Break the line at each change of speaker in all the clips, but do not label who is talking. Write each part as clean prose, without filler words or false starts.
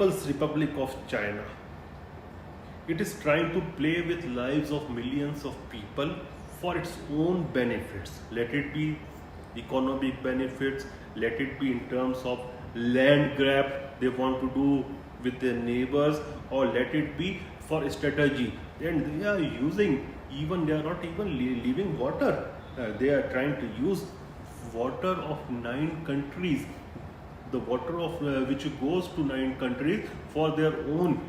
People's Republic of China. It is trying to play with lives of millions of people for its own benefits. Let it be economic benefits, let it be in terms of land grab they want to do with their neighbors, or let it be for strategy. And they are using, even they are not even leaving water. They are trying to use water of 9 countries, the water of which goes to 9 countries for their own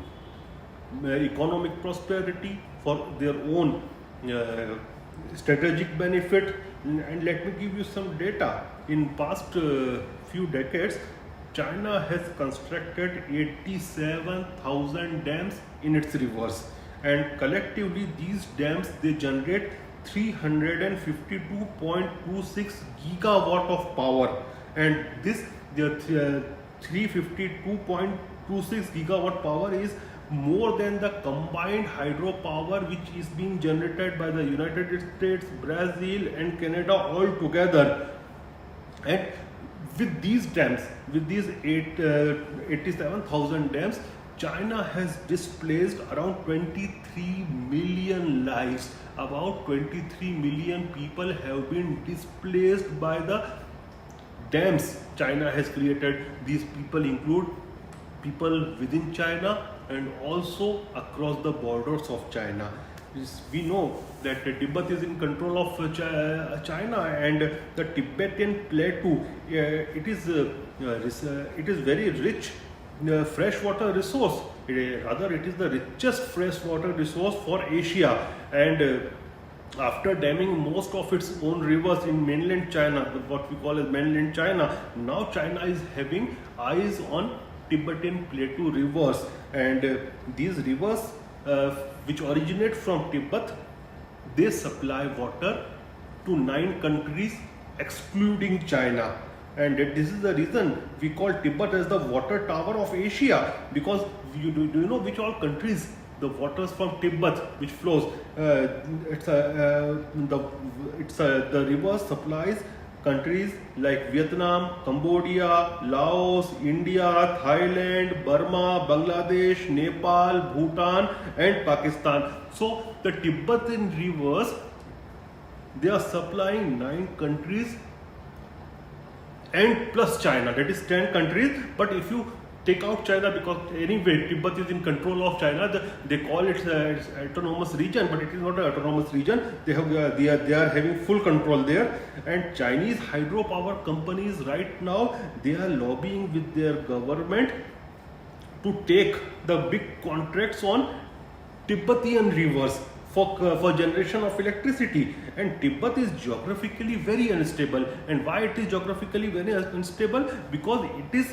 economic prosperity, for their own strategic benefit. And let me give you some data. In past few decades, China has constructed 87,000 dams in its rivers, and collectively these dams, they generate 352.26 gigawatt of power. And this the 352.26 gigawatt power is more than the combined hydropower which is being generated by the United States, Brazil and Canada all together. And with these dams, with these 87,000 dams, China has displaced around 23 million lives. About 23 million people have been displaced by the dams China has created. These people include people within China and also across the borders of China. We know that Tibet is in control of China, and the Tibetan plateau, it is very rich freshwater resource. Rather, it is the richest freshwater resource for Asia. And after damming most of its own rivers in mainland China, what we call as mainland China, now China is having eyes on Tibetan plateau rivers. And these rivers which originate from Tibet, they supply water to 9 countries excluding China. And this is the reason we call Tibet as the water tower of Asia, because do you know which all countries the waters from Tibet which flows, the river supplies countries like Vietnam, Cambodia, Laos, India, Thailand, Burma, Bangladesh, Nepal, Bhutan and Pakistan. So the Tibetan rivers, they are supplying 9 countries and plus China, that is 10 countries. But if you take out China, because anyway Tibet is in control of China, they call it its autonomous region, but it is not an autonomous region. They are having full control there. And Chinese hydropower companies right now, they are lobbying with their government to take the big contracts on Tibetan rivers for generation of electricity. And Tibet is geographically very unstable. And why it is geographically very unstable? Because it is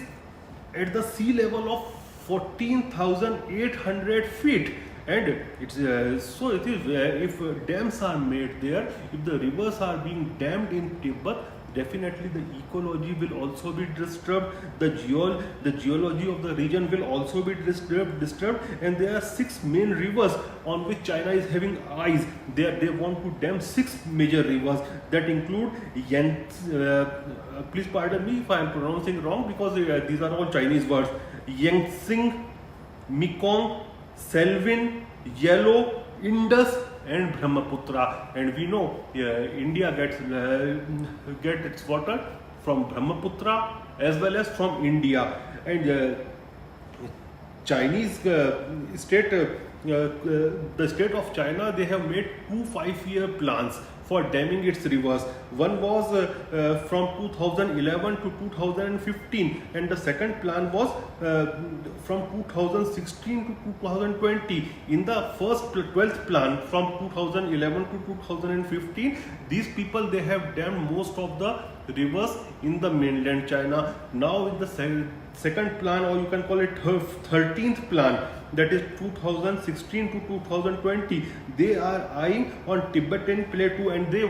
at the sea level of 14,800 feet. And it's so it is if dams are made there, if the rivers are being dammed in Tibet, definitely the ecology will also be disturbed, the geology of the region will also be disturbed. And there are 6 main rivers on which China is having eyes. They want to dam 6 major rivers that include please pardon me if I am pronouncing wrong, because these are all Chinese words: Yangtze, Mekong, Salween, Yellow, Indus and Brahmaputra. And we know India gets its water from Brahmaputra as well as from India. And Chinese state, the state of China, they have made 2 5-year plans for damming its rivers. One was from 2011 to 2015, and the second plan was from 2016 to 2020. In the first 12th plan from 2011 to 2015, these people, they have dammed most of the rivers in the mainland China. Now in the second plan, or you can call it 13th plan, that is 2016 to 2020, they are eyeing on Tibetan plateau, and they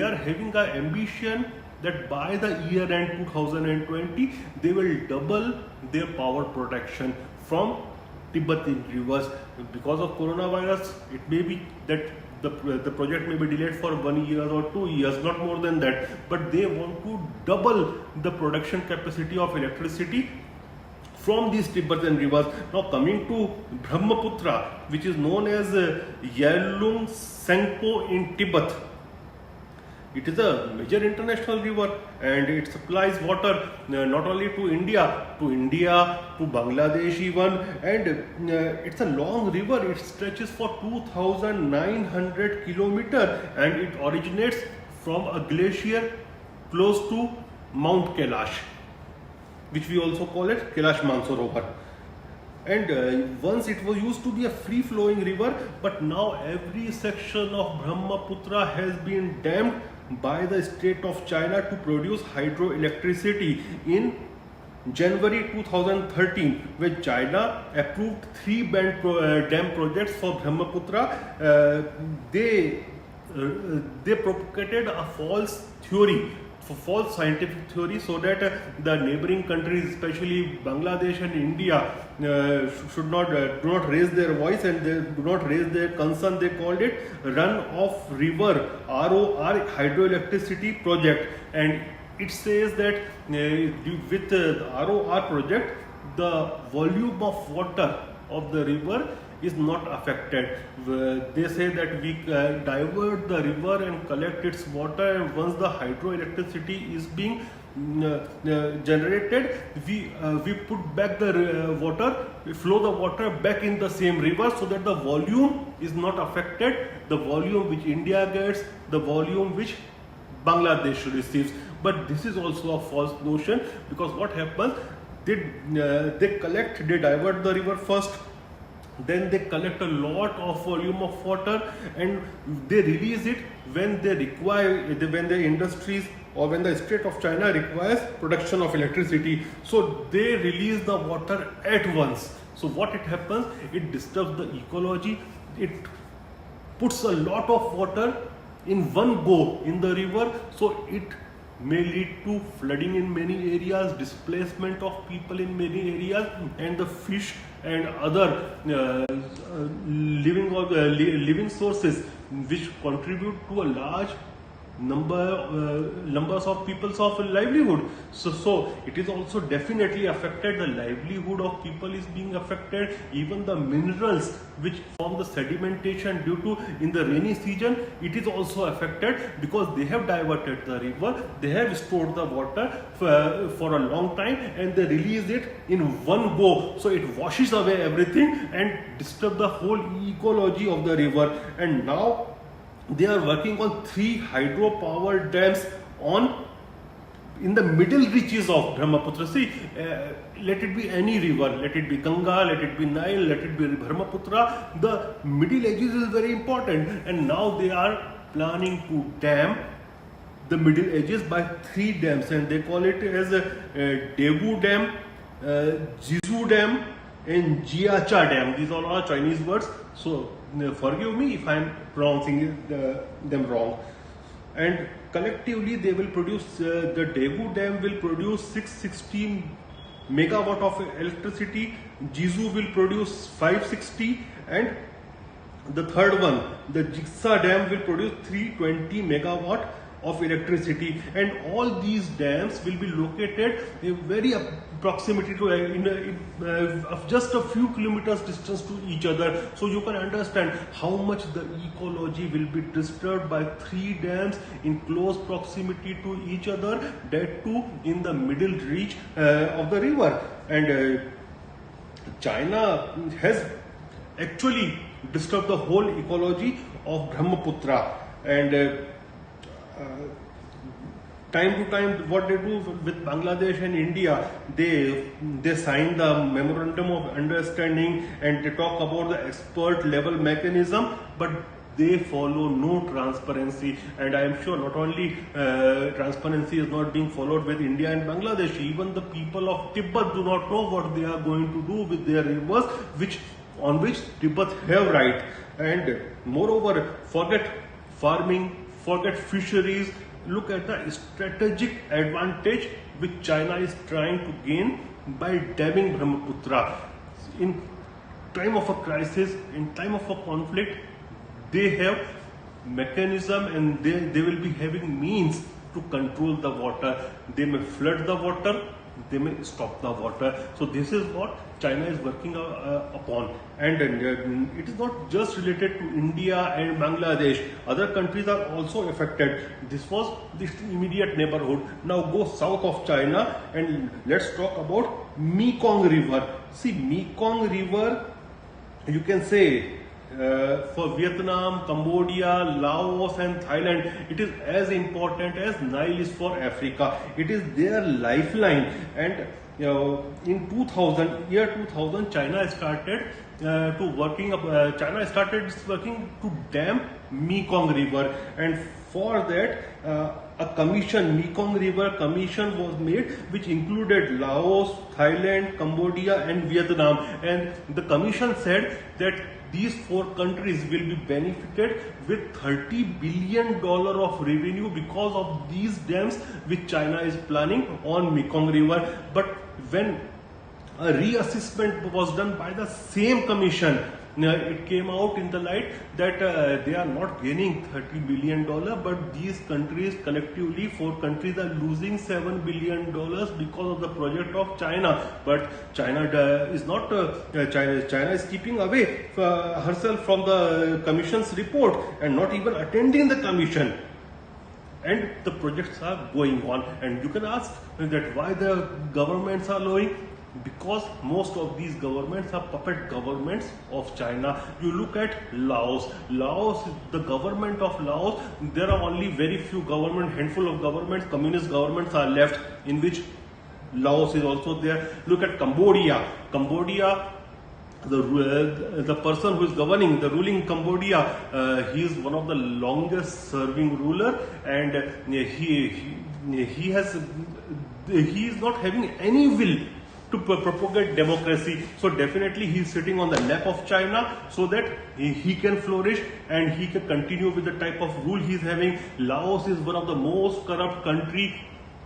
are having an ambition that by the year end 2020 they will double their power production from Tibetan rivers. Because of coronavirus, it may be that the project may be delayed for 1 year or 2 years, not more than that. But they want to double the production capacity of electricity from these Tibetan rivers. Now coming to Brahmaputra, which is known as Yarlung Tsangpo in Tibet. It is a major international river and it supplies water not only to India, to Bangladesh even, and it's a long river. It stretches for 2,900 kilometers and it originates from a glacier close to Mount Kailash, which we also call it Kailash Mansarovar. And once it was used to be a free flowing river, but now every section of Brahmaputra has been dammed by the state of China to produce hydroelectricity. In January 2013, when China approved 3 dam projects for Brahmaputra, they propagated a false scientific theory, so that the neighboring countries, especially Bangladesh and India, do not raise their voice and they do not raise their concern. They called it run-off river ROR hydroelectricity project, and it says that with the ROR project, the volume of water of the river is not affected. They say that we divert the river and collect its water, and once the hydroelectricity is being generated, we put back the water, we flow the water back in the same river, so that the volume is not affected, the volume which India gets, the volume which Bangladesh receives. But this is also a false notion, because what happens, they divert the river first, then they collect a lot of volume of water and they release it when they require, when the industries or when the state of China requires production of electricity. So they release the water at once. So what it happens, it disturbs the ecology, it puts a lot of water in one go in the river, so it may lead to flooding in many areas, displacement of people in many areas, and the fish and other living sources which contribute to a large numbers of people's of livelihood. So it is also definitely affected. The livelihood of people is being affected. Even the minerals which form the sedimentation due to in the rainy season, it is also affected, because they have diverted the river, they have stored the water for a long time and they release it in one go. So it washes away everything and disturbs the whole ecology of the river. And now they are working on 3 hydropower dams in the middle reaches of Brahmaputra. See, let it be any river, let it be Ganga, let it be Nile, let it be Brahmaputra, the middle edges is very important, and now they are planning to dam the middle edges by 3 dams, and they call it as Daegu Dam, Jizu Dam and Jiacha Dam. These all are Chinese words, so forgive me if I am pronouncing them wrong. And collectively they will produce, the Daegu Dam will produce 660 megawatt of electricity, Jizu will produce 560, and the third one, the Jigsa Dam, will produce 320 megawatt of electricity. And all these dams will be located in very proximity to of just a few kilometers distance to each other. So you can understand how much the ecology will be disturbed by 3 dams in close proximity to each other, that too in the middle reach of the river. And China has actually disturbed the whole ecology of Brahmaputra. And time to time, what they do with Bangladesh and India, they sign the memorandum of understanding and they talk about the expert level mechanism, but they follow no transparency. And I am sure not only transparency is not being followed with India and Bangladesh, even the people of Tibet do not know what they are going to do with their rivers, on which Tibet have right. And moreover, forget farming, forget fisheries, look at the strategic advantage which China is trying to gain by damming Brahmaputra. In time of a crisis, in time of a conflict, they have mechanism and they will be having means to control the water. They may flood the water they may stop the water. So this is what China is working upon, and it is not just related to India and Bangladesh. Other countries are also affected. This was the immediate neighborhood. Now go south of China and let's talk about Mekong River. See, Mekong River, you can say, for Vietnam, Cambodia, Laos and Thailand, it is as important as Nile is for Africa. It is their lifeline. And in 2000, China started working to dam Mekong River, and for that Mekong River Commission was made, which included Laos, Thailand, Cambodia and Vietnam. And the commission said that these 4 countries will be benefited with $30 billion of revenue because of these dams which China is planning on Mekong River. But when a reassessment was done by the same commission, it came out in the light that they are not gaining $30 billion, but these countries collectively, 4 countries, are losing $7 billion because of the project of China. But China is not, China is keeping away herself from the commission's report and not even attending the commission. And the projects are going on. And you can ask that why the governments are lowing. Because most of these governments are puppet governments of China. You look at Laos, the government of Laos, there are only very few handful of governments, communist governments are left, in which Laos is also there. Look at Cambodia, the person who is ruling Cambodia, he is one of the longest serving ruler, and he is not having any will to propagate democracy. So definitely he is sitting on the lap of China so that he can flourish and he can continue with the type of rule he is having. Laos is one of the most corrupt country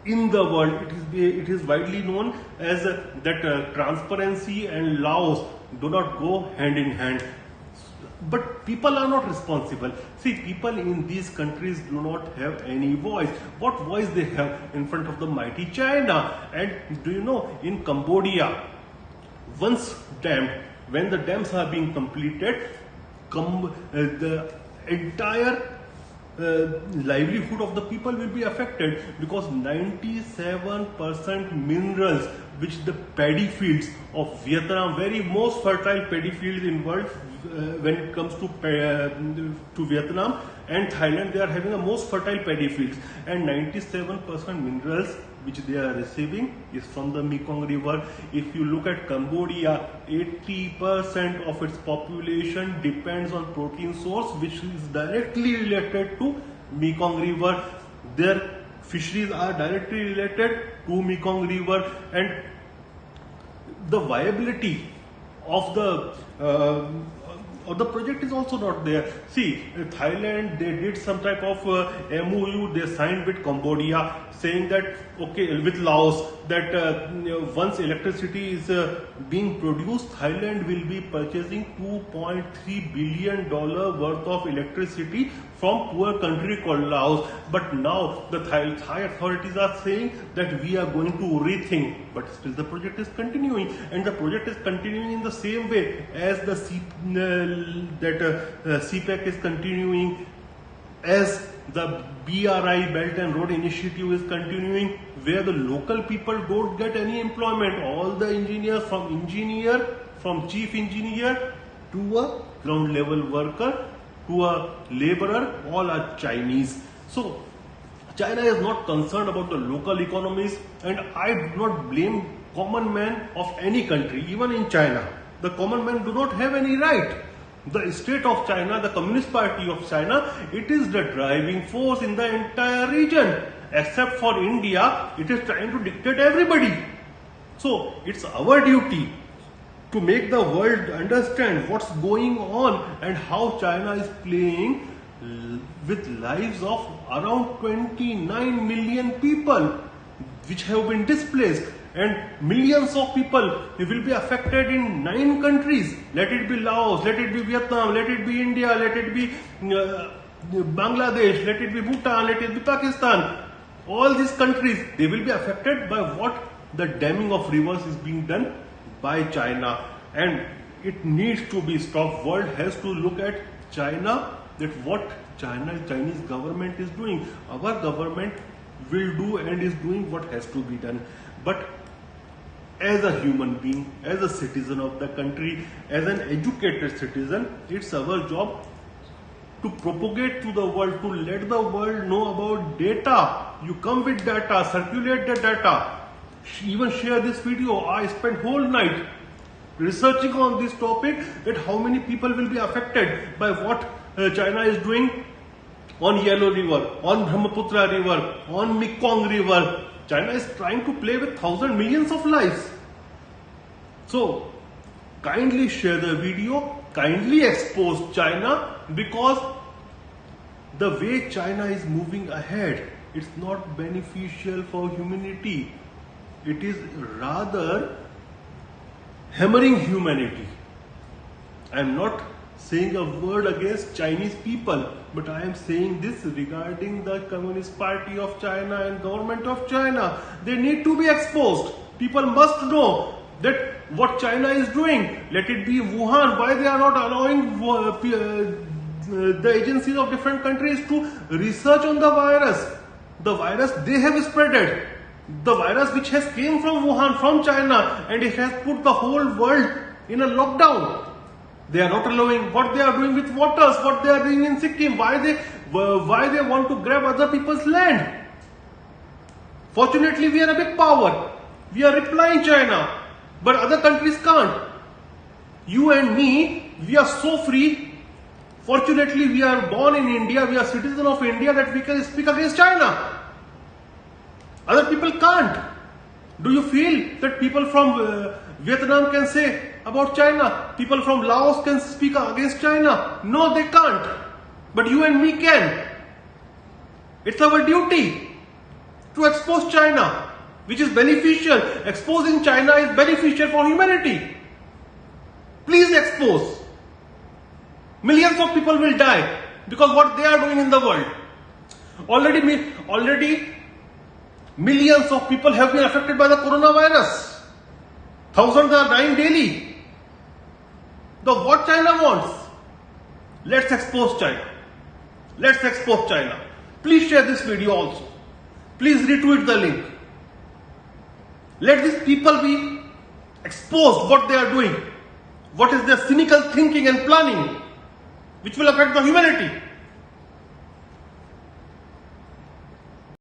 in the world. It is widely known as that transparency and Laos do not go hand in hand. But people are not responsible. See, people in these countries do not have any voice. What voice they have in front of the mighty China? And do you know, in Cambodia, once dammed, when the dams are being completed, the entire livelihood of the people will be affected, because 97% minerals which the paddy fields of Vietnam, very most fertile paddy fields in world when it comes to Vietnam and Thailand, they are having the most fertile paddy fields, and 97% minerals which they are receiving is from the Mekong River. If you look at Cambodia, 80% of its population depends on protein source which is directly related to Mekong River. Their fisheries are directly related to Mekong River, and the viability of the project is also not there. See, Thailand, they did some type of MOU they signed with Cambodia, saying that, okay, with Laos, that once electricity is being produced, Thailand will be purchasing $2.3 billion worth of electricity from poor country called Laos. But now the Thai authorities are saying that we are going to rethink, but still the project is continuing, and the project is continuing in the same way as the CPEC is continuing, as the BRI, Belt and Road Initiative, is continuing, where the local people don't get any employment. All the engineers, from chief engineer to a ground level worker to a laborer, all are Chinese. So China is not concerned about the local economies, and I do not blame common man of any country, even in China. The common man do not have any right. The state of China, the Communist Party of China, it is the driving force in the entire region. Except for India, it is trying to dictate everybody. So it's our duty to make the world understand what's going on and how China is playing with lives of around 29 million people which have been displaced, and millions of people will be affected in 9 countries. Let it be Laos, let it be Vietnam, let it be India, let it be Bangladesh, let it be Bhutan, let it be Pakistan. All these countries, they will be affected by what the damming of rivers is being done by China, and it needs to be stopped. World has to look at China, that what Chinese government is doing. Our government will do and is doing what has to be done. But as a human being, as a citizen of the country, as an educated citizen, it's our job to propagate to the world, to let the world know about data. You come with data, circulate the data, even share this video. I spent whole night researching on this topic, that how many people will be affected by what China is doing on Yellow River, on Brahmaputra River, on Mekong River. China is trying to play with millions of lives. So kindly share the video, kindly expose China, because the way China is moving ahead, it's not beneficial for humanity. It is rather hammering humanity. I am not saying a word against Chinese people, but I am saying this regarding the Communist Party of China and government of China. They need to be exposed. People must know that what China is doing. Let it be Wuhan. Why they are not allowing the agencies of different countries to research on the virus? The virus they have spreaded. The virus which has came from Wuhan, from China, and it has put the whole world in a lockdown. They are not allowing. What they are doing with waters, what they are doing in Sikkim, why they want to grab other people's land. Fortunately, we are a big power. We are replying China, but other countries can't. You and me, we are so free. Fortunately, we are born in India, we are citizens of India, that we can speak against China. Other people can't. Do you feel that people from Vietnam can say about China? People from Laos can speak against China? No, they can't. But you and me can. It's our duty to expose China, which is beneficial. Exposing China is beneficial for humanity. Please expose. Millions of people will die because what they are doing in the world. Already millions of people have been affected by the coronavirus. Thousands are dying daily. What China wants. Let's expose China. Let's expose China. Please share this video also. Please retweet the link. Let these people be exposed what they are doing. What is their cynical thinking and planning, which will affect the humanity.